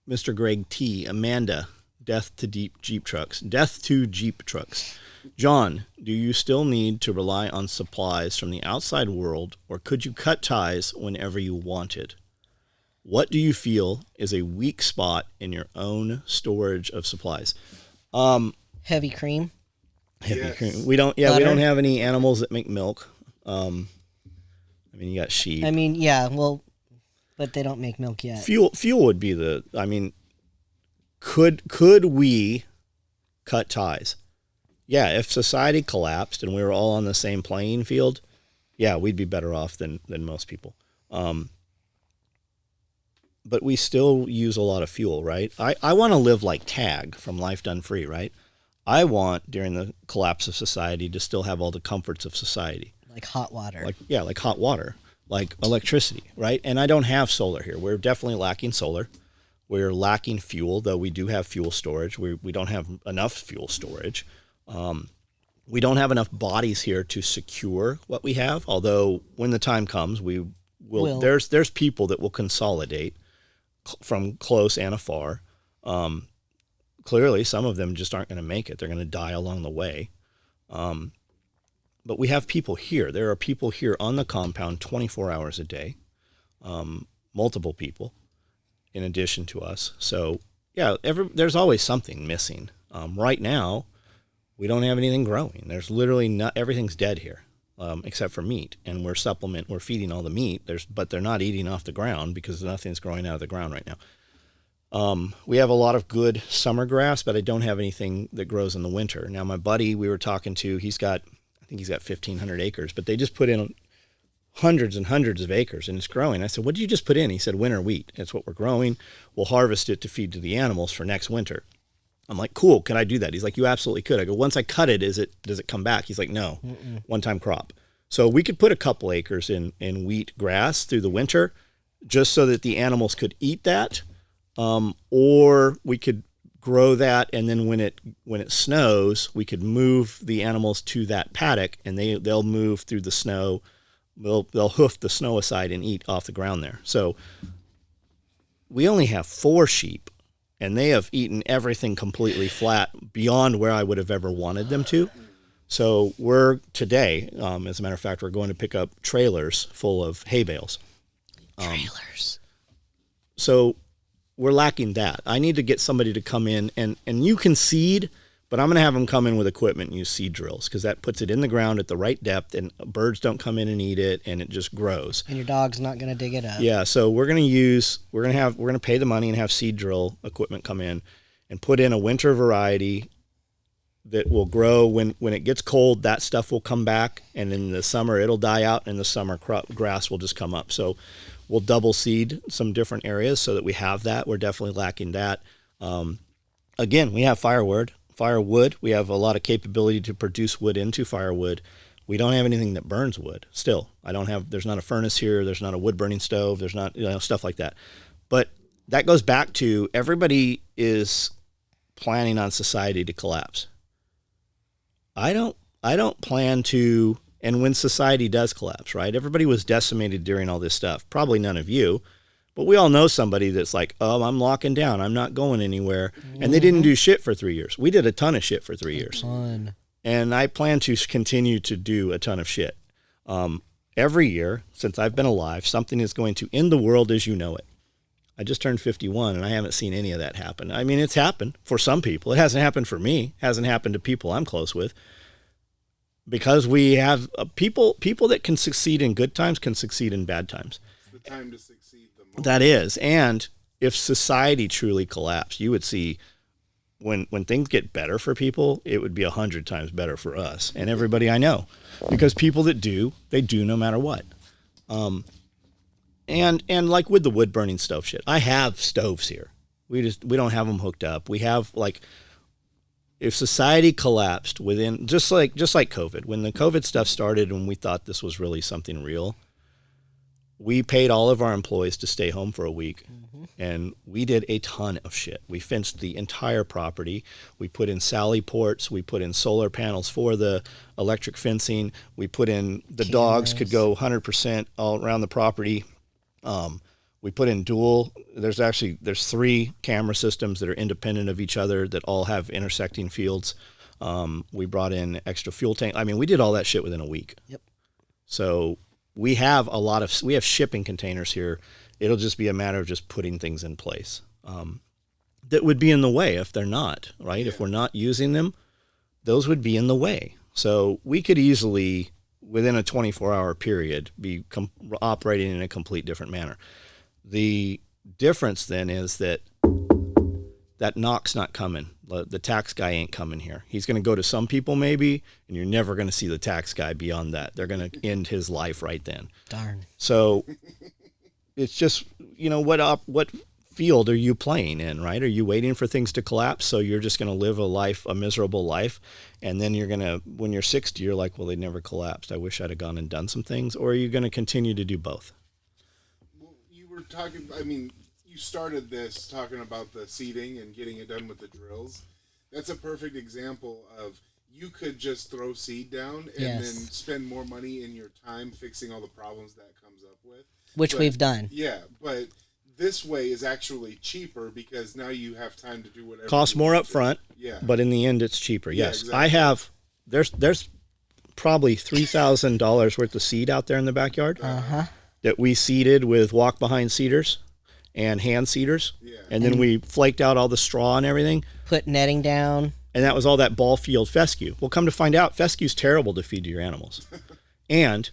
Mr. Greg T, Amanda, Death to Jeep Trucks. Death to Jeep Trucks. John, do you still need to rely on supplies from the outside world, or could you cut ties whenever you wanted? What do you feel is a weak spot in your own storage of supplies? Heavy cream. Heavy cream. We don't have any animals that make milk. I mean, you got sheep. I mean, yeah, well, but they don't make milk yet. Fuel would be could we cut ties? Yeah, if society collapsed and we were all on the same playing field, yeah, we'd be better off than most people. But we still use a lot of fuel, right? I want to live like Tag from Life Done Free, right? I want, during the collapse of society, to still have all the comforts of society. Like hot water. Like hot water, like electricity, right? And I don't have solar here. We're definitely lacking solar. We're lacking fuel, though we do have fuel storage. We don't have enough fuel storage. We don't have enough bodies here to secure what we have, although when the time comes, we will. There's people that will consolidate from close and afar. Clearly, some of them just aren't going to make it. They're going to die along the way. But we have people here. There are people here on the compound 24 hours a day, multiple people in addition to us. So, yeah, there's always something missing. Right now, we don't have anything growing. There's literally everything's dead here, except for meat. And we're feeding all the meat. But they're not eating off the ground because nothing's growing out of the ground right now. We have a lot of good summer grass, but I don't have anything that grows in the winter. Now, my buddy we were talking to, I think he's got 1,500 acres, but they just put in hundreds and hundreds of acres and it's growing. I said, what did you just put in? He said, winter wheat. It's what we're growing. We'll harvest it to feed to the animals for next winter. I'm like, cool. Can I do that? He's like, you absolutely could. I go, once I cut it, does it come back? He's like, no, one-time crop. So we could put a couple acres in wheat grass through the winter just so that the animals could eat that. Or we could grow that, and then when it snows, we could move the animals to that paddock, and they'll move through the snow. They'll hoof the snow aside and eat off the ground there. So we only have 4 sheep, and they have eaten everything completely flat beyond where I would have ever wanted them to. So we're today, as a matter of fact, we're going to pick up trailers full of hay bales. Trailers. So we're lacking that. I need to get somebody to come in and you can seed, but I'm going to have them come in with equipment and use seed drills because that puts it in the ground at the right depth and birds don't come in and eat it and it just grows. And your dog's not going to dig it up. Yeah. So we're going to pay the money and have seed drill equipment come in and put in a winter variety that will grow when it gets cold. That stuff will come back, and in the summer it'll die out and the summer grass will just come up. So we'll double seed some different areas so that we have that. We're definitely lacking that. Again, we have firewood. We have a lot of capability to produce wood into firewood. We don't have anything that burns wood still. There's not a furnace here. There's not a wood burning stove. There's not, stuff like that. But that goes back to everybody is planning on society to collapse. I don't plan to. And when society does collapse, right? Everybody was decimated during all this stuff. Probably none of you, but we all know somebody that's like, oh, I'm locking down. I'm not going anywhere. Mm-hmm. And they didn't do shit for 3 years. We did a ton of shit for 3 years. Ton. And I plan to continue to do a ton of shit. Every year since I've been alive, something is going to end the world as you know it. I just turned 51 and I haven't seen any of that happen. I mean, it's happened for some people. It hasn't happened for me. It hasn't happened to people I'm close with. Because we have people that can succeed in good times can succeed in bad times. It's the time to succeed the most. That is. And if society truly collapsed, you would see when things get better for people, it would be 100 times better for us and everybody I know. Because people that do, they do no matter what. And like with the wood burning stove shit, I have stoves here. We don't have them hooked up. We have if society collapsed within, just like COVID, when the COVID stuff started and we thought this was really something real, we paid all of our employees to stay home for a week. Mm-hmm. And we did a ton of shit. We fenced the entire property. We put in sally ports. We put in solar panels for the electric fencing. We put in the dogs could go 100% all around the property. We put in there's 3 camera systems that are independent of each other that all have intersecting fields. We brought in extra fuel tank. I mean, we did all that shit within a week. Yep. So we have we have shipping containers here. It'll just be a matter of just putting things in place. That would be in the way if they're not, right? Yeah. If we're not using them, those would be in the way. So we could easily, within a 24-hour period, be operating in a complete different manner. The difference then is that knock's not coming. The tax guy ain't coming here. He's going to go to some people maybe, and you're never going to see the tax guy beyond that. They're going to end his life right then. Darn. So it's just, what field are you playing in, right? Are you waiting for things to collapse? So you're just going to live a miserable life. And then when you're 60, you're like, well, they never collapsed. I wish I'd have gone and done some things. Or are you going to continue to do both? Well, you were talking, you started this talking about the seeding and getting it done with the drills. That's a perfect example of you could just throw seed down and then spend more money in your time fixing all the problems that comes up with. Which we've done. Yeah, but this way is actually cheaper because now you have time to do whatever. Costs more up front, but in the end it's cheaper. Yes, exactly. There's probably $3,000 worth of seed out there in the backyard that we seeded with walk-behind seeders and hand seeders, and then we flaked out all the straw and everything. Put netting down. And that was all that ball field fescue. Well, come to find out, fescue's terrible to feed to your animals. And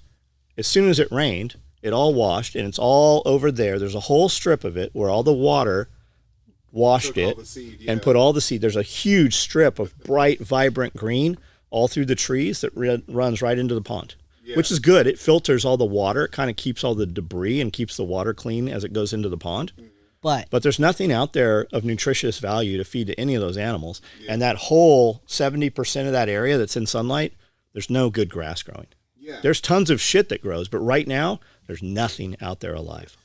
as soon as it rained, it all washed, and it's all over there. There's a whole strip of it where all the water washed it and put all the seed. There's a huge strip of bright, vibrant green all through the trees that runs right into the pond, which is good. It filters all the water. It kind of keeps all the debris and keeps the water clean as it goes into the pond. But there's nothing out there of nutritious value to feed to any of those animals. Yeah. And that whole 70% of that area that's in sunlight, there's no good grass growing. Yeah. There's tons of shit that grows, but right now, there's nothing out there alive.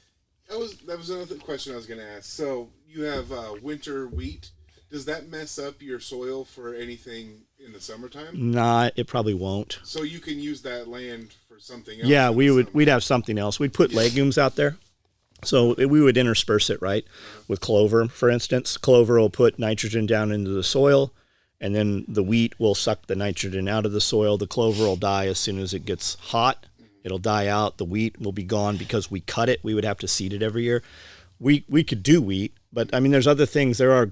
That was another question I was going to ask. So you have winter wheat. Does that mess up your soil for anything in the summertime? Nah, it probably won't. So you can use that land for something else? Yeah, we'd have something else. We'd put legumes out there. So we would intersperse it, right? With clover, for instance. Clover will put nitrogen down into the soil, and then the wheat will suck the nitrogen out of the soil. The clover will die as soon as it gets hot. It'll die out. The wheat will be gone because we cut it. We would have to seed it every year. We could do wheat, but there's other things. There are,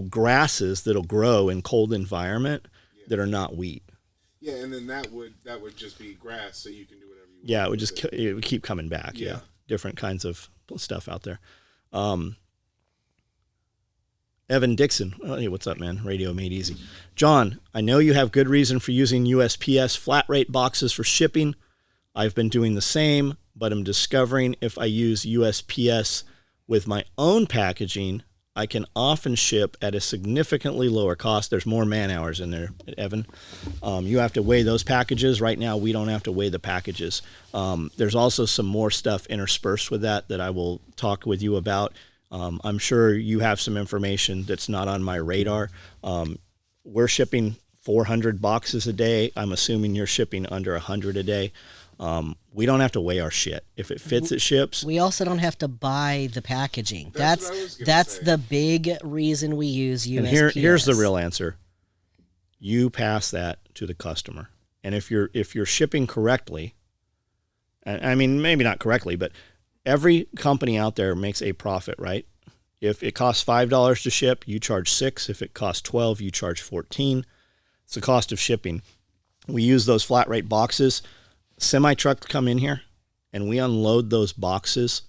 grasses that'll grow in cold environment that are not wheat. Yeah, and then that would just be grass, so you can do whatever you want. Yeah, it would keep coming back. Yeah. Different kinds of stuff out there. Evan Dixon. Oh, hey, what's up, man? Radio made easy. John, I know you have good reason for using USPS flat rate boxes for shipping. I've been doing the same, but I'm discovering if I use USPS with my own packaging, I can often ship at a significantly lower cost. There's more man hours in there, Evan. You have to weigh those packages. Right now, we don't have to weigh the packages. There's also some more stuff interspersed with that I will talk with you about. I'm sure you have some information that's not on my radar. We're shipping 400 boxes a day. I'm assuming you're shipping under 100 a day. We don't have to weigh our shit. If it fits, it ships. We also don't have to buy the packaging. That's the big reason we use USPS. And here's the real answer. You pass that to the customer. And if you're shipping correctly, maybe not correctly, but every company out there makes a profit, right? If it costs $5 to ship, you charge $6. If it costs $12, you charge $14. It's the cost of shipping. We use those flat rate boxes. Semi-trucks come in here, and we unload those boxes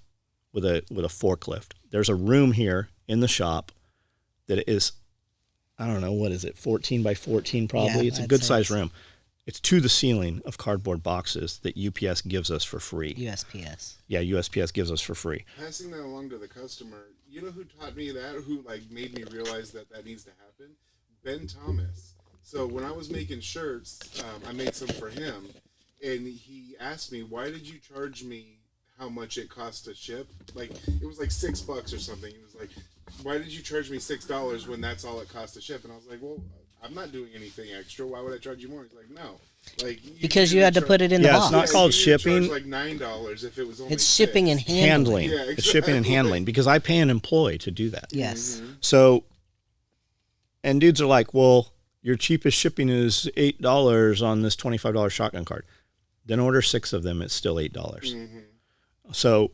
with a forklift. There's a room here in the shop that is, I don't know, what is it, 14 by 14 probably? Yeah, it's a good-sized room. It's to the ceiling of cardboard boxes that UPS gives us for free. USPS. Yeah, USPS gives us for free. Passing that along to the customer, you know who taught me that, who made me realize that needs to happen? Ben Thomas. So when I was making shirts, I made some for him, and he asked me, why did you charge me how much it cost to ship? It was $6 or something. He was like, why did you charge me $6 when that's all it cost to ship? And I was like, well, I'm not doing anything extra. Why would I charge you more? He's like, no. Like because you had to put it in the box. It's not called shipping. Like $9 if it was only it's shipping and handling. Yeah, exactly. It's shipping and handling because I pay an employee to do that. Yes. So, and dudes are like, well, your cheapest shipping is $8 on this $25 shotgun card. Then order 6 of them. It's still $8. So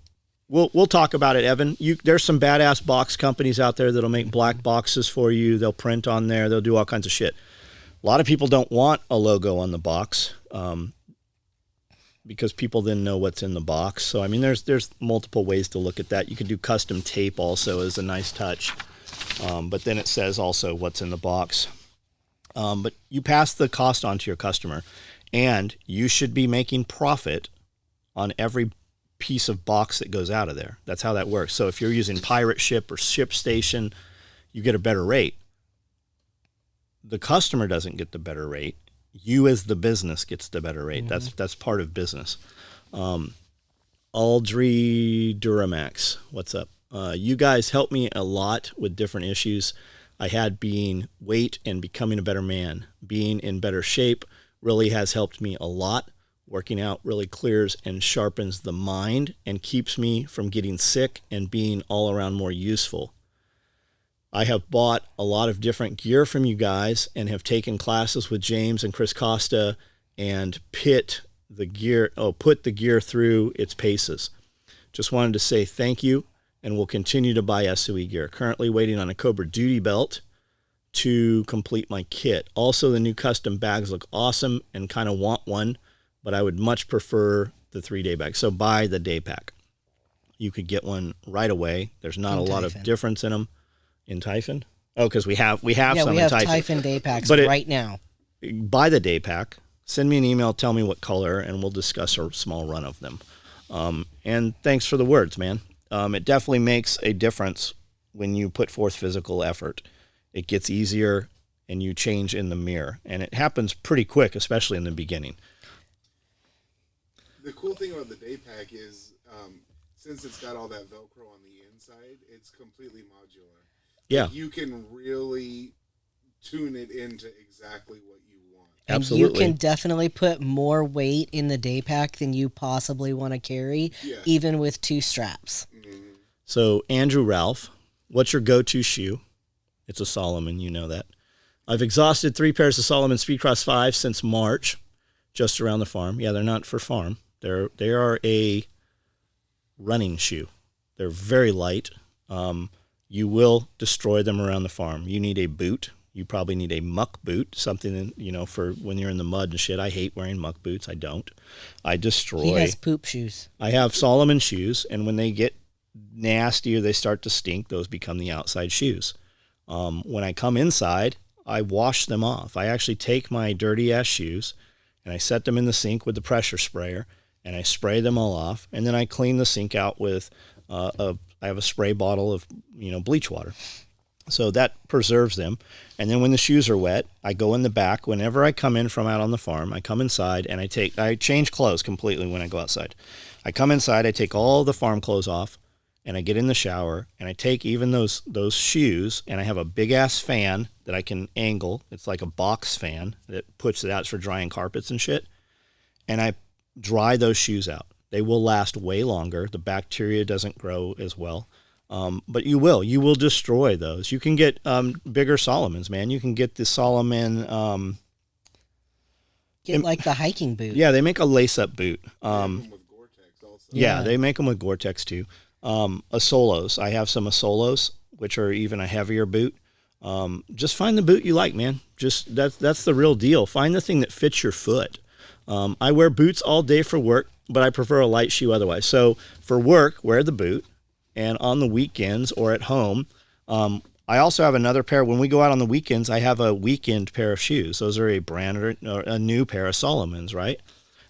we'll talk about it, Evan. There's some badass box companies out there that'll make black boxes for you. They'll print on there. They'll do all kinds of shit. A lot of people don't want a logo on the box because people then know what's in the box. So, I mean, there's multiple ways to look at that. You can do custom tape also as a nice touch. But then it says also what's in the box. But you pass the cost on to your customer, and you should be making profit on every piece of box that goes out of there. That's how that works. So if you're using Pirate Ship or ShipStation, you get a better rate. The customer doesn't get the better rate. You as the business gets the better rate. That's part of business. Aldry Duramax, what's up? You guys helped me a lot with different issues I had, being weight and becoming a better man. Being in better shape really has helped me a lot. Working out really clears and sharpens the mind and keeps me from getting sick and being all around more useful. I have bought a lot of different gear from you guys and have taken classes with James and Chris Costa and put the gear through its paces. Just wanted to say thank you, and will continue to buy SOE gear. Currently waiting on a Cobra Duty belt to complete my kit. Also, the new custom bags look awesome and kind of want one, but I would much prefer the 3-day bag. So buy the day pack. You could get one right away. There's not a lot of difference in them. In Typhon? Oh, because we have some in Typhon. Yeah, we have Typhon day packs right now. Buy the day pack. Send me an email. Tell me what color, and we'll discuss a small run of them. And thanks for the words, man. It definitely makes a difference when you put forth physical effort. It gets easier, and you change in the mirror. And it happens pretty quick, especially in the beginning. The cool thing about the day pack is, since it's got all that Velcro on the inside, it's completely modular. Yeah. You can really tune it into exactly what you want. And Absolutely. you can definitely put more weight in the day pack than you possibly want to carry, even with 2 straps. So, Andrew Ralph, what's your go-to shoe? It's a Solomon, you know that. I've exhausted 3 pairs of Solomon Speedcross 5 since March, just around the farm. Yeah, they're not for farm. They are a running shoe. They're very light. You will destroy them around the farm. You need a boot. You probably need a muck boot, something, for when you're in the mud and shit. I hate wearing muck boots. I don't. I destroy. He has poop shoes. I have Solomon shoes, and when they get nasty or they start to stink, those become the outside shoes. When I come inside, I wash them off. I actually take my dirty-ass shoes, and I set them in the sink with the pressure sprayer, and I spray them all off, and then I clean the sink out with I have a spray bottle of, bleach water. So that preserves them. And then when the shoes are wet, I go in the back. Whenever I come in from out on the farm, I come inside and I change clothes completely when I go outside. I come inside, I take all the farm clothes off, and I get in the shower, and I take even those shoes, and I have a big-ass fan that I can angle. It's like a box fan that puts it out for drying carpets and shit. And I dry those shoes out. They will last way longer. The bacteria doesn't grow as well. But you will destroy those. You can get bigger Solomons, man. You can get the Solomon. Like the hiking boot. Yeah, they make a lace-up boot. They make them with Gore-Tex also. Yeah, they make them with Gore-Tex too. Asolos. I have some Asolos, which are even a heavier boot. Just find the boot you like, man. Just that's the real deal. Find the thing that fits your foot. I wear boots all day for work, but I prefer a light shoe otherwise. So for work, wear the boot, and on the weekends or at home, I also have another pair. When we go out on the weekends, I have a weekend pair of shoes. Those are a brand or a new pair of Solomons, right?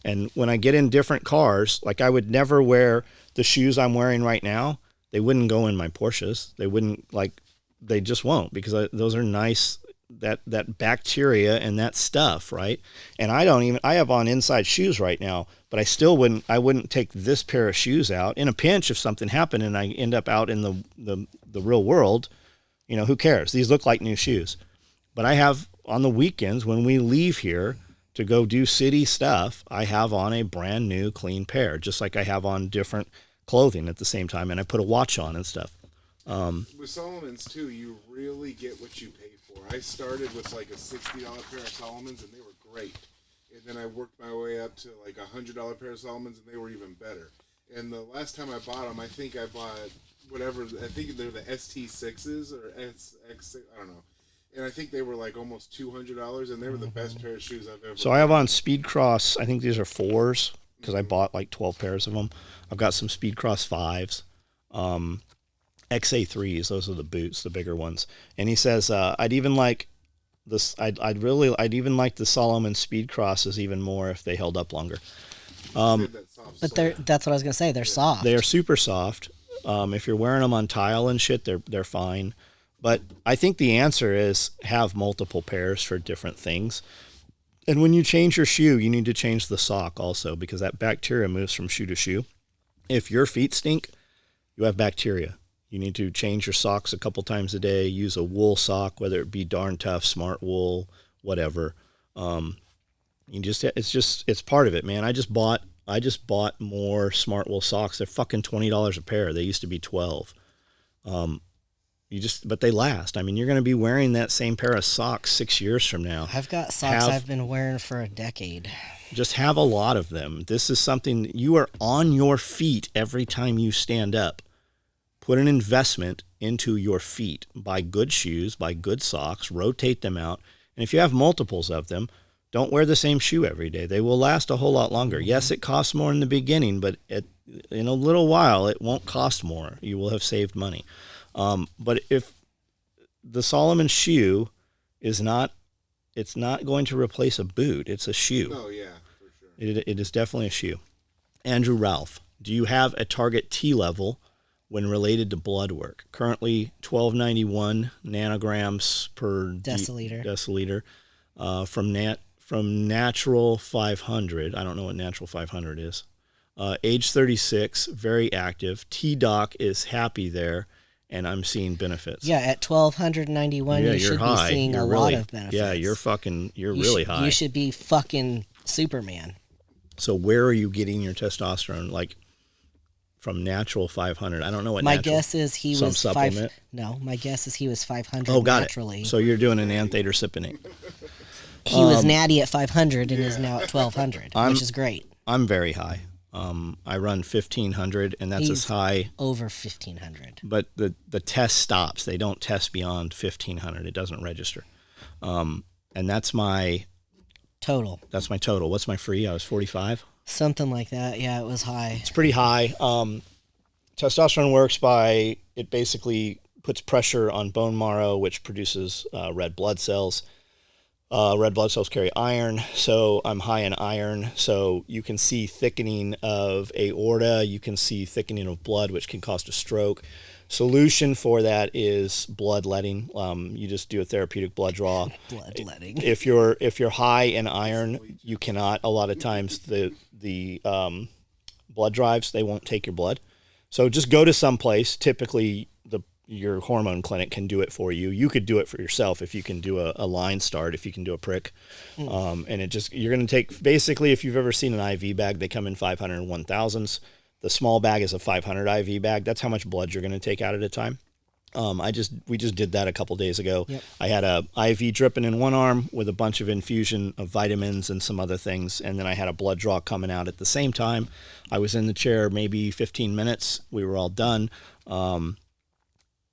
And when I get in different cars, like I would never wear the shoes I'm wearing right now. They wouldn't go in my Porsches. They just won't, because those are nice. That bacteria and that stuff, right? And I have on inside shoes right now, but I wouldn't take this pair of shoes out. In a pinch, if something happened and I end up out in the real world, who cares? These look like new shoes. But I have on the weekends when we leave here to go do city stuff, I have on a brand new clean pair, just like I have on different clothing at the same time, and I put a watch on and stuff. With Solomon's too, you really get what you pay for. I started with like a $60 pair of Solomon's, and they were great. And then I worked my way up to like $100 pair of Solomon's, and they were even better. And the last time I bought them, I think I bought whatever. I think they're the ST6s or SX6. I don't know. And I think they were like almost $200, and they were the best pair of shoes I've ever. So I have on Speed Cross. I think these are 4s because I bought like 12 pairs of them. I've got some Speed Cross 5s, XA3s. Those are the boots, the bigger ones. And he says I'd even like this. I'd even like the Solomon Speed Crosses even more if they held up longer. But that's what I was gonna say. They're soft. They are super soft. If you're wearing them on tile and shit, they're fine. But I think the answer is have multiple pairs for different things. And when you change your shoe, you need to change the sock also, because that bacteria moves from shoe to shoe. If your feet stink, you have bacteria. You need to change your socks a couple times a day. Use a wool sock, whether it be Darn Tough, Smart Wool, whatever. It's part of it, man. I just bought more Smart Wool socks. They're fucking $20 a pair. They used to be $12. But they last. I mean, you're going to be wearing that same pair of socks 6 years from now. I've got socks I've been wearing for a decade. Just have a lot of them. This is something you are on your feet every time you stand up. Put an investment into your feet. Buy good shoes, buy good socks, rotate them out. And if you have multiples of them, don't wear the same shoe every day. They will last a whole lot longer. Yes, it costs more in the beginning, but in a little while, it won't cost more. You will have saved money. But if the Solomon shoe it's not going to replace a boot. It's a shoe. Oh yeah, for sure. It is definitely a shoe. Andrew Ralph, do you have a target T level when related to blood work? Currently 1291 nanograms per deciliter. From natural 500. I don't know what natural 500 is. Age 36, very active. T-Doc is happy there, and I'm seeing benefits. Yeah, at 1291, you should be seeing a lot of benefits. Yeah, you're really high. You should be fucking Superman. So where are you getting your testosterone? Like from natural 500? I don't know what. My guess is he was supplement. My guess is he was 500 naturally. It. So you're doing an anthydrocypinate. He was natty at 500 and is now at 1200, which is great. I'm very high. I run 1500, and that's as high. Over 1500. But the test stops. They don't test beyond 1500. It doesn't register. And that's my total. That's my total. What's my free? I was 45. Something like that. Yeah, it was high. It's pretty high. Testosterone works by, it basically puts pressure on bone marrow, which produces red blood cells. Red blood cells carry iron, so I'm high in iron. So you can see thickening of aorta, you can see thickening of blood, which can cause a stroke. Solution for that is bloodletting. You just do a therapeutic blood draw. Bloodletting. If you're high in iron, you cannot. A lot of times the blood drives, they won't take your blood. So just go to some place. Typically, your hormone clinic can do it for you. You could do it for yourself if you can do a line start, if you can do a prick. And you're going to take, basically, if you've ever seen an IV bag, they come in 500 and 1000s. The small bag is a 500 IV bag. That's how much blood you're going to take out at a time. We just did that a couple days ago. Yep. I had a IV dripping in one arm with a bunch of infusion of vitamins and some other things. And then I had a blood draw coming out at the same time. I was in the chair maybe 15 minutes. We were all done.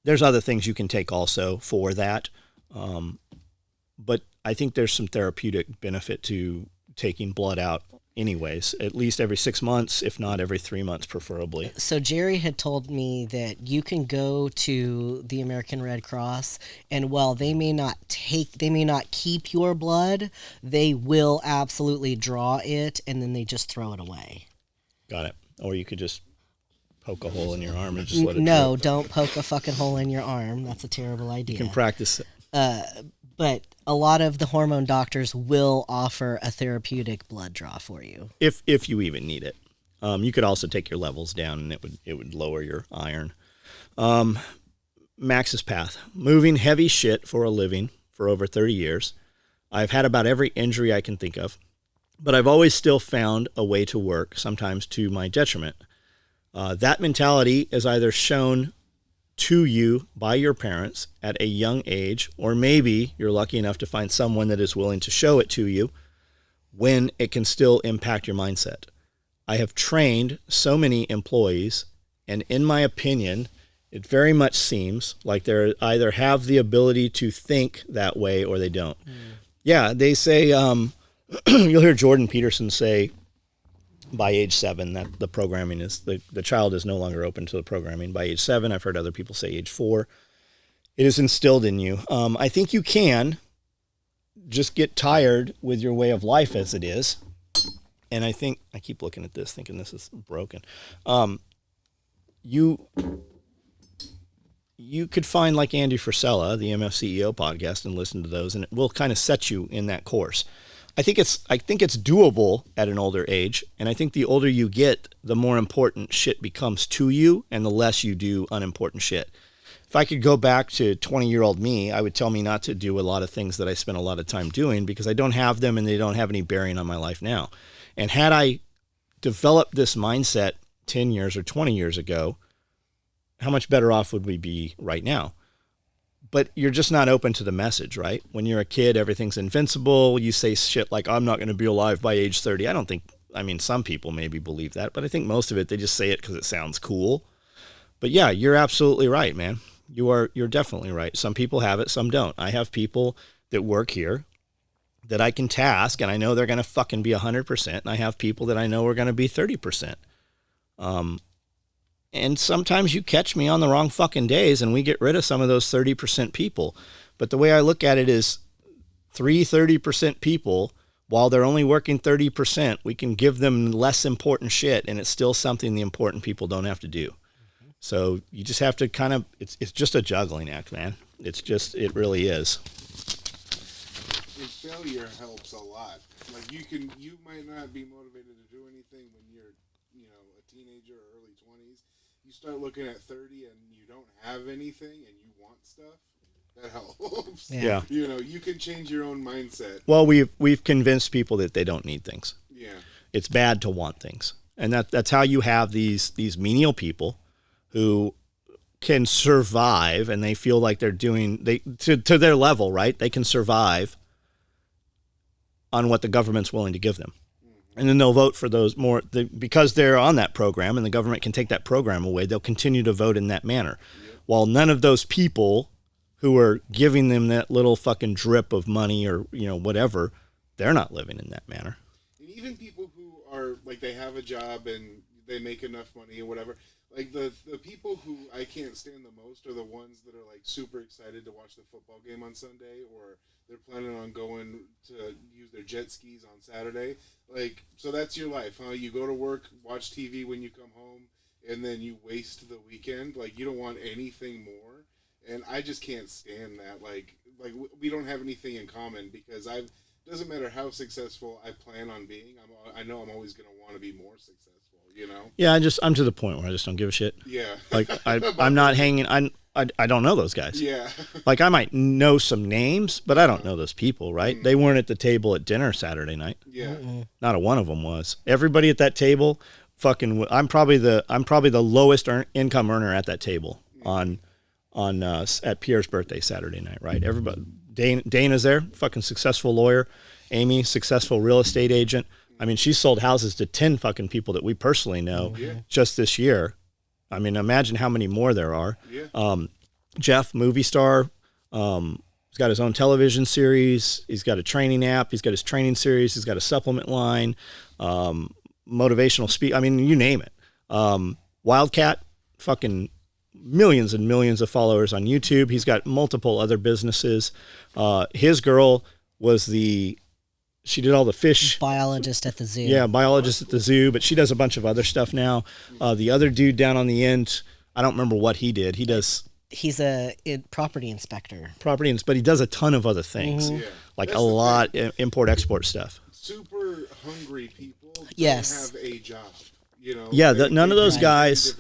There's other things you can take also for that. But I think there's some therapeutic benefit to taking blood out anyways, at least every 6 months, if not every 3 months, preferably. So Jerry had told me that you can go to the American Red Cross, and while they may not keep your blood, they will absolutely draw it, and then they just throw it away. Got it. Or you could just poke a hole in your arm and just let it No, drip. Don't poke a fucking hole in your arm. That's a terrible idea. You can practice it. But a lot of the hormone doctors will offer a therapeutic blood draw for you. If you even need it. You could also take your levels down and it would lower your iron. Max's path. Moving heavy shit for a living for over 30 years. I've had about every injury I can think of, but I've always still found a way to work, sometimes to my detriment. That mentality is either shown to you by your parents at a young age, or maybe you're lucky enough to find someone that is willing to show it to you when it can still impact your mindset. I have trained so many employees, and in my opinion, it very much seems like they either have the ability to think that way or they don't. Yeah, they say, you'll hear Jordan Peterson say by age 7 that the programming is, the child is no longer open to the programming. By age 7, I've heard other people say age 4. It is instilled in you. I think you can just get tired with your way of life as it is. And I think, I keep looking at this thinking this is broken. You could find like Andy Frisella, the MF CEO podcast, and listen to those, and it will kind of set you in that course. I think it's doable at an older age, and I think the older you get, the more important shit becomes to you, and the less you do unimportant shit. If I could go back to 20-year-old me, I would tell me not to do a lot of things that I spent a lot of time doing because I don't have them and they don't have any bearing on my life now. And had I developed this mindset 10 years or 20 years ago, how much better off would we be right now? But you're just not open to the message, right? When you're a kid, everything's invincible. You say shit like, I'm not going to be alive by age 30. I mean, some people maybe believe that, but I think most of it, they just say it because it sounds cool. But yeah, you're absolutely right, man. You're definitely right. Some people have it, some don't. I have people that work here that I can task, and I know they're going to fucking be 100%. And I have people that I know are going to be 30%. And sometimes you catch me on the wrong fucking days and we get rid of some of those 30% people. But the way I look at it is 30% people, while they're only working 30%, we can give them less important shit and it's still something the important people don't have to do. So you just have to kind of, it's just a juggling act, man. It really is. And failure helps a lot. Like you might not be motivated to do anything when you're, a teenager or early 20s. You start looking at 30 and you don't have anything and you want stuff, that helps. Yeah. You can change your own mindset. Well, we've convinced people that they don't need things. Yeah. It's bad to want things. And that's how you have these menial people who can survive and they feel like they're doing to their level, right? They can survive on what the government's willing to give them. And then they'll vote for those because they're on that program and the government can take that program away. They'll continue to vote in that manner. Yep. While none of those people who are giving them that little fucking drip of money or, whatever, they're not living in that manner. And even people who are like, they have a job and they make enough money or whatever, like the people who I can't stand the most are the ones that are like super excited to watch the football game on Sunday, or they're planning on going to use their jet skis on Saturday. Like, so that's your life, huh? You go to work, watch TV when you come home, and then you waste the weekend. Like, you don't want anything more. And I just can't stand that. Like we don't have anything in common because doesn't matter how successful I plan on being. I know I'm always going to want to be more successful. Yeah, I'm to the point where I just don't give a shit. Yeah. Like I'm not hanging. I don't know those guys. Yeah. Like I might know some names, but I don't know those people, right? Mm. They weren't at the table at dinner Saturday night. Yeah. Not a one of them was. Everybody at that table, fucking. I'm probably the lowest income earner at that table on at Pierre's birthday Saturday night, right? Everybody. Dana's there, fucking successful lawyer. Amy, successful real estate agent. I mean, she sold houses to 10 fucking people that we personally know just this year. I mean, imagine how many more there are. Yeah. Jeff, movie star, he's got his own television series. He's got a training app. He's got his training series. He's got a supplement line, motivational speak. I mean, you name it. Wildcat, fucking millions and millions of followers on YouTube. He's got multiple other businesses. His girl was she did all the fish. Biologist at the zoo. Yeah, biologist at the zoo, but she does a bunch of other stuff now. The other dude down on the end, I don't remember what he did. He's a property inspector. But he does a ton of other things, like a lot import-export stuff. Super hungry people don't have a job. Yeah, none of those guys.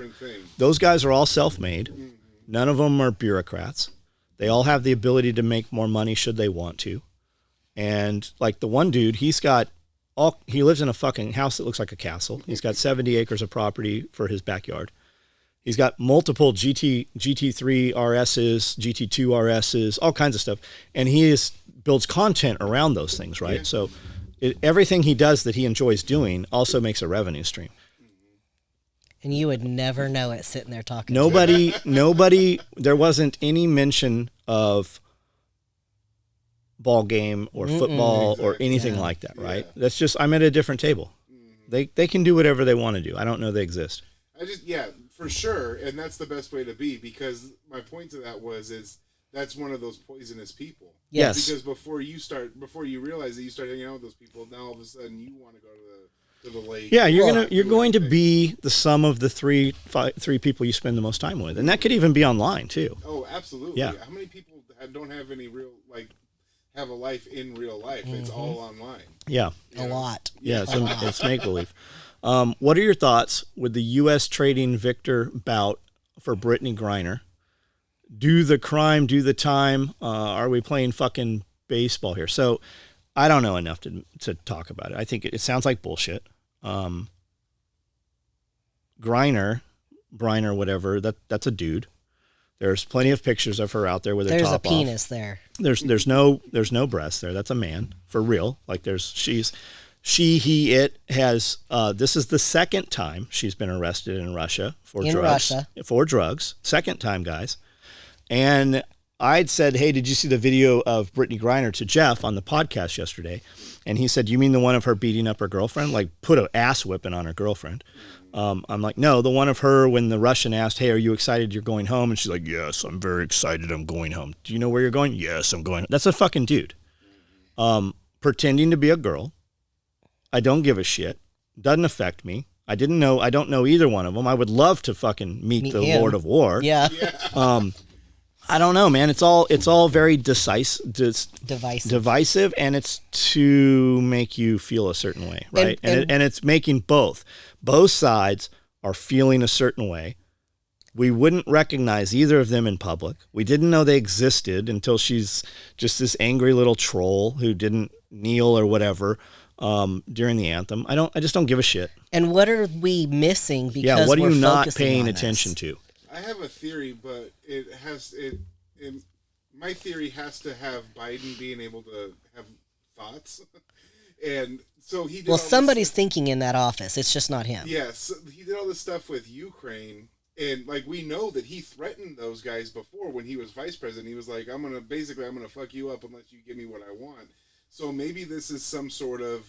Those guys are all self-made. Mm-hmm. None of them are bureaucrats. They all have the ability to make more money should they want to. And like the one dude, he lives in a fucking house that looks like a castle. He's got 70 acres of property for his backyard. He's got multiple GT3 RSs, GT2 RSs, all kinds of stuff. And builds content around those things, right? Yeah. So everything he does that he enjoys doing also makes a revenue stream. And you would never know it sitting there talking. Nobody, there wasn't any mention of ball game or football or anything like that, right? Yeah. That's just, I'm at a different table. They can do whatever they want to do. I don't know they exist. For sure, and that's the best way to be, because my point to that that's one of those poisonous people. Yes. Because before you realize that you start hanging out with those people, now all of a sudden you want to go to the lake. Yeah, you're going to be the sum of the three people you spend the most time with, and that could even be online too. Oh, absolutely. Yeah. How many people don't have any real have a life in real life? It's all online. Yeah, a lot. Yeah, it's make believe. What are your thoughts with the U.S. trading Victor bout for Brittany Griner? Do the crime, do the time. Are we playing fucking baseball here? So I don't know enough to talk about it. I think it sounds like bullshit. Griner, whatever, that's a dude. There's plenty of pictures of her out there with her top off. There's a penis there. There's no breast there. That's a man for real. Like it has, this is the second time she's been arrested in Russia for drugs. Second time, guys. And I'd said, hey, did you see the video of Brittany Griner to Jeff on the podcast yesterday? And he said, you mean the one of her beating up her girlfriend? Like put an ass whipping on her girlfriend. I'm like, no, the one of her when the Russian asked, hey, are you excited you're going home? And she's like, yes, I'm very excited I'm going home. Do you know where you're going? Yes, I'm going home. That's a fucking dude. Pretending to be a girl. I don't give a shit. Doesn't affect me. I don't know either one of them. I would love to fucking meet the him. Lord of War. Yeah. I don't know, man. It's all very divisive, and it's to make you feel a certain way, right? And it's making both sides are feeling a certain way. We wouldn't recognize either of them in public. We didn't know they existed until she's just this angry little troll who didn't kneel or whatever during the anthem. I just don't give a shit. And what are we missing because what are we're you not paying on attention this? to? I have a theory, but my theory has to have Biden being able to have thoughts. And so he did somebody's thinking in that office. It's just not him. Yes. He did all this stuff with Ukraine. And we know that he threatened those guys before when he was vice president. He was like, I'm going to fuck you up unless you give me what I want. So maybe this is some sort of,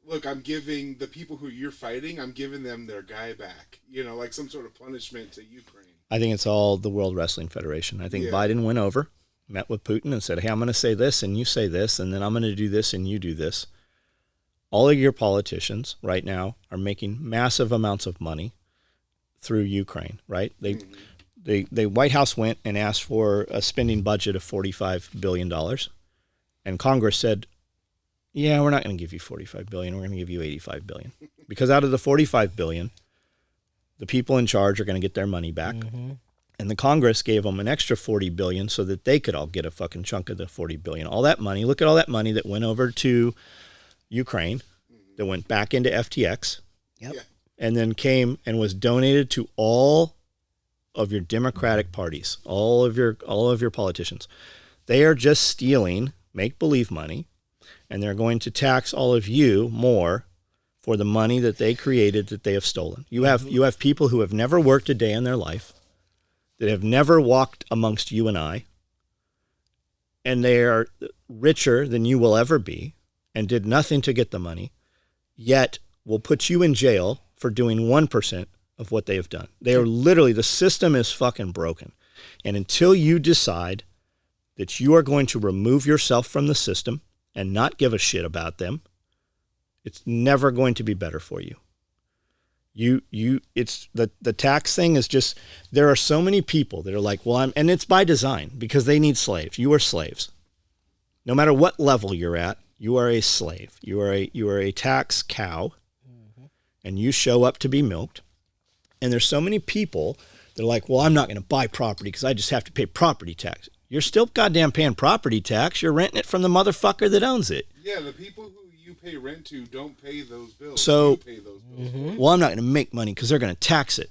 look, I'm giving the people who you're fighting, I'm giving them their guy back. Like some sort of punishment to Ukraine. I think it's all the World Wrestling Federation. I think Biden went over, met with Putin and said, hey, I'm going to say this and you say this, and then I'm going to do this and you do this. All of your politicians right now are making massive amounts of money through Ukraine, right? The White House went and asked for a spending budget of $45 billion. And Congress said, yeah, we're not going to give you $45 billion. We're going to give you $85 billion. Because out of the $45 billion, the people in charge are going to get their money back. Mm-hmm. And the Congress gave them an extra $40 billion so that they could all get a fucking chunk of the $40 billion. All that money, look at all that money that went over to Ukraine, that went back into FTX, and then came and was donated to all of your Democratic parties, all of your politicians. They are just stealing make-believe money, and they're going to tax all of you more for the money that they created that they have stolen. You have people who have never worked a day in their life, that have never walked amongst you and I, and they are richer than you will ever be and did nothing to get the money, yet will put you in jail for doing 1% of what they have done. They are literally, the system is fucking broken. And until you decide that you are going to remove yourself from the system and not give a shit about them, it's never going to be better for you. It's the tax thing is just, there are so many people that are like, well, and it's by design because they need slaves. You are slaves. No matter what level you're at, you are a slave. You are a tax cow, and you show up to be milked. And there's so many people that are like, well, I'm not going to buy property because I just have to pay property tax. You're still goddamn paying property tax. You're renting it from the motherfucker that owns it. Yeah, the people who you pay rent to don't pay those bills. So, you pay those bills. well, I'm not going to make money because they're going to tax it.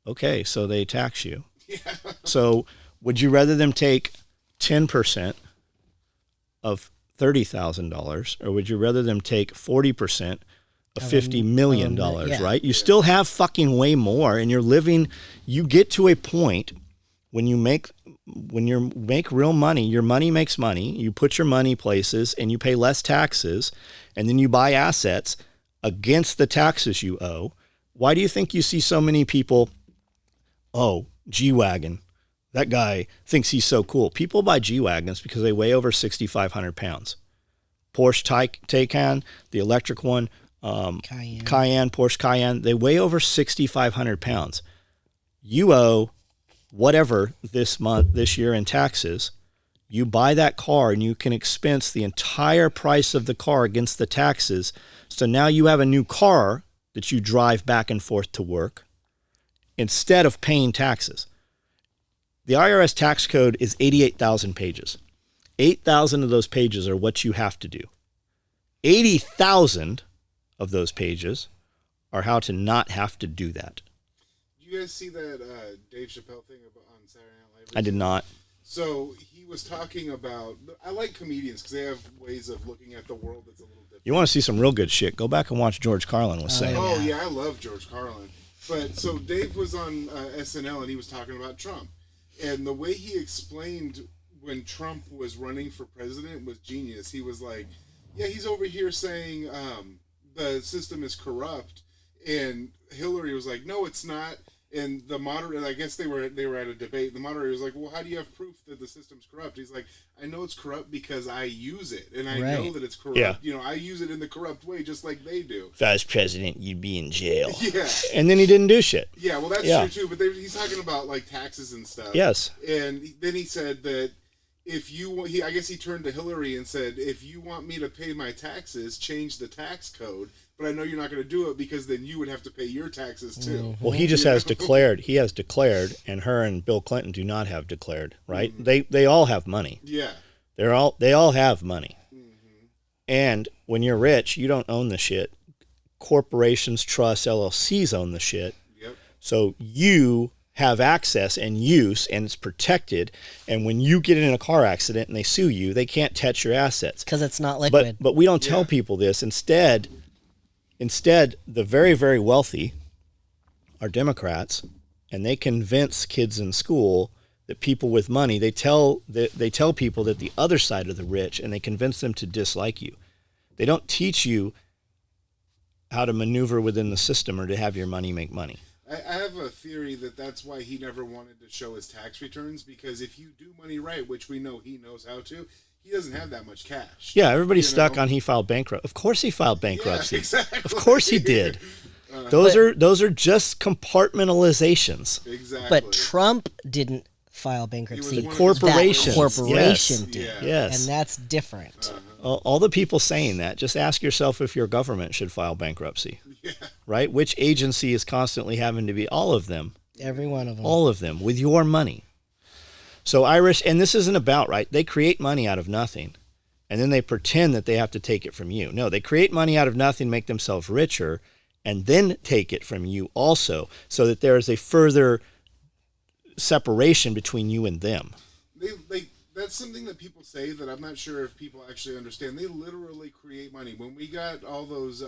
Okay, so they tax you. Yeah. So would you rather them take 10% of $30,000, or would you rather them take 40% of $50 million, right? You still have fucking way more, and you're living, you get to a point when you make real money, your money makes money, you put your money places and you pay less taxes, and then you buy assets against the taxes you owe. Why do you think you see so many people, oh, G-Wagon, that guy thinks he's so cool? People buy G-Wagons because they weigh over 6,500 pounds. Porsche Taycan, the electric one, Cayenne, Porsche Cayenne, they weigh over 6,500 pounds. You owe whatever this year in taxes. You buy that car and you can expense the entire price of the car against the taxes. So now you have a new car that you drive back and forth to work instead of paying taxes. The IRS tax code is 88,000 pages. 8,000 of those pages are what you have to do. 80,000 of those pages are how to not have to do that. Did you guys see that Dave Chappelle thing on Saturday Night Live? I did not. So he was talking about, I like comedians because they have ways of looking at the world that's a little different. You want to see some real good shit, go back and watch George Carlin was saying. Oh, yeah, I love George Carlin. But so Dave was on SNL and he was talking about Trump. And the way he explained when Trump was running for president was genius. He was like, yeah, he's over here saying the system is corrupt. And Hillary was like, no, it's not. And the moderator, I guess they were at a debate. The moderator was like, well, how do you have proof that the system's corrupt? He's like, I know it's corrupt because I use it. And I know that it's corrupt. Yeah. You know, I use it in the corrupt way just like they do. If I was president, you'd be in jail. Yeah. And then he didn't do shit. Yeah, well, that's true, too. But he's talking about, like, taxes and stuff. Yes. And then he said that if you, I guess he turned to Hillary and said, if you want me to pay my taxes, change the tax code. But I know you're not going to do it because then you would have to pay your taxes too. Mm-hmm. Well, he just has declared. He has declared, and her and Bill Clinton do not have declared. Right? Mm-hmm. They all have money. Yeah. They all have money. Mm-hmm. And when you're rich, you don't own the shit. Corporations, trusts, LLCs own the shit. Yep. So you have access and use, and it's protected. And when you get in a car accident and they sue you, they can't touch your assets because it's not liquid. But we don't tell people this. Instead, the very, very wealthy are Democrats, and they convince kids in school that people with money, they tell people that the other side are the rich, and they convince them to dislike you. They don't teach you how to maneuver within the system or to have your money make money. I have a theory that that's why he never wanted to show his tax returns, because if you do money right, which we know he knows how to, he doesn't have that much cash. Yeah, everybody's stuck on he filed bankruptcy. Of course he filed bankruptcy. Yeah, exactly. Of course he did. Those are just compartmentalizations. Exactly. But Trump didn't file bankruptcy. Corporations. That corporation did. Yeah. Yes. And that's different. All the people saying that, just ask yourself if your government should file bankruptcy. Yeah. Right? Which agency is constantly having to be? All of them. Every one of them. All of them, with your money. So Irish, and this isn't about, right? They create money out of nothing, and then they pretend that they have to take it from you. No, they create money out of nothing, make themselves richer, and then take it from you also, so that there is a further separation between you and them. That's something that people say that I'm not sure if people actually understand. They literally create money. When we got all those...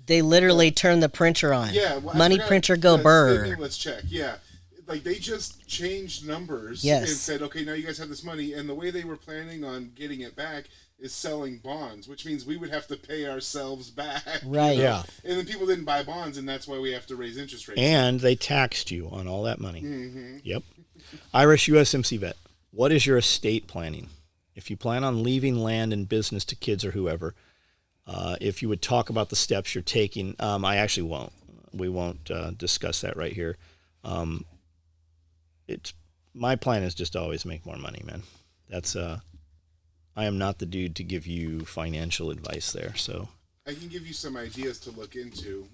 they literally turn the printer on. Yeah. Well, Money printer go burr. Let's check. Yeah. Like, they just changed numbers and said, okay, now you guys have this money. And the way they were planning on getting it back is selling bonds, which means we would have to pay ourselves back. Right. Yeah. And then people didn't buy bonds, and that's why we have to raise interest rates. And they taxed you on all that money. Mm-hmm. Yep. Irish USMC vet, what is your estate planning? If you plan on leaving land and business to kids or whoever, if you would talk about the steps you're taking, I actually won't. We won't discuss that right here. My plan is just to always make more money, man. That's I am not the dude to give you financial advice there. So I can give you some ideas to look into.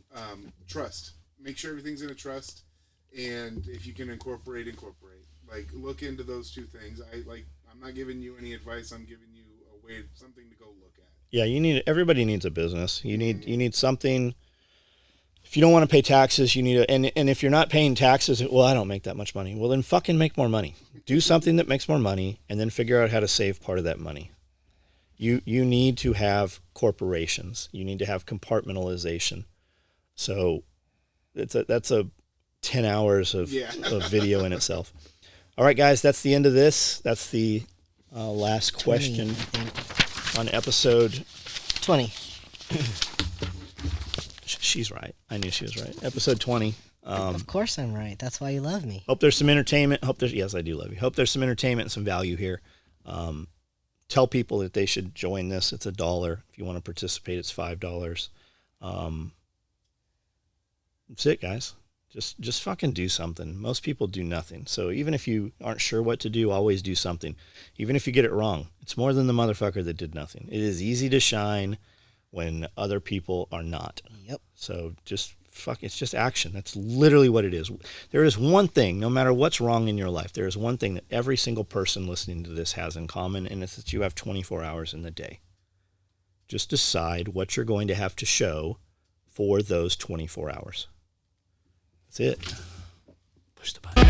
Trust. Make sure everything's in a trust. And if you can incorporate. Like, look into those two things. I'm not giving you any advice. I'm giving you a way, something to go look at. Yeah, everybody needs a business. You need something. If you don't want to pay taxes, you need and if you're not paying taxes, well, I don't make that much money. Well, then fucking make more money. Do something that makes more money, and then figure out how to save part of that money. You need to have corporations. You need to have compartmentalization. So that's a 10 hours of video in itself. All right, guys, that's the end of this. That's the last question on episode 20. She's right. I knew she was right. Episode 20. Of course I'm right. That's why you love me. Hope there's some entertainment. Yes, I do love you. Hope there's some entertainment and some value here. Tell people that they should join this. It's $1. If you want to participate, it's $5. That's it, guys. Just fucking do something. Most people do nothing. So even if you aren't sure what to do, always do something. Even if you get it wrong, it's more than the motherfucker that did nothing. It is easy to shine when other people are not. Yep. So it's just action. That's literally what it is. There is one thing, no matter what's wrong in your life, there is one thing that every single person listening to this has in common, and it's that you have 24 hours in the day. Just decide what you're going to have to show for those 24 hours. That's it. Push the button.